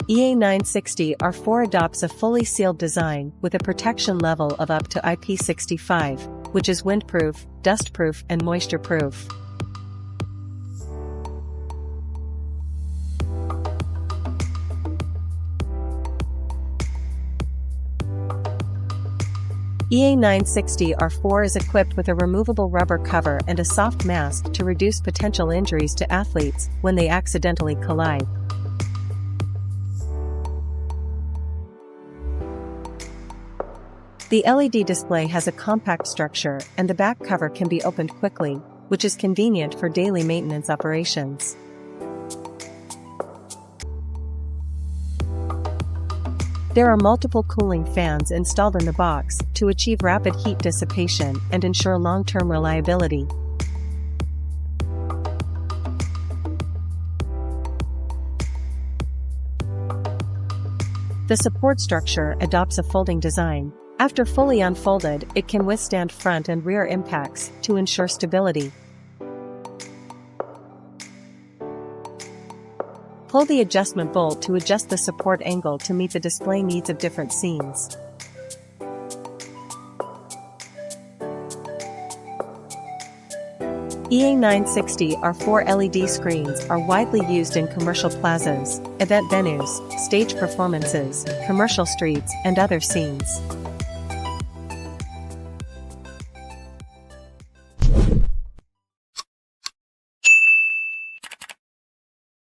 EA960R4 adopts a fully sealed design with a protection level of up to IP65, which is windproof, dustproof and moisture-proof. EA960R4 is equipped with a removable rubber cover and a soft mask to reduce potential injuries to athletes when they accidentally collide. The LED display has a compact structure and the back cover can be opened quickly, which is convenient for daily maintenance operations. There are multiple cooling fans installed in the box to achieve rapid heat dissipation and ensure long-term reliability. The support structure adopts a folding design. After fully unfolded, it can withstand front and rear impacts to ensure stability. Pull the adjustment bolt to adjust the support angle to meet the display needs of different scenes. EA960R4 LED screens are widely used in commercial plazas, event venues, stage performances, commercial streets, and other scenes.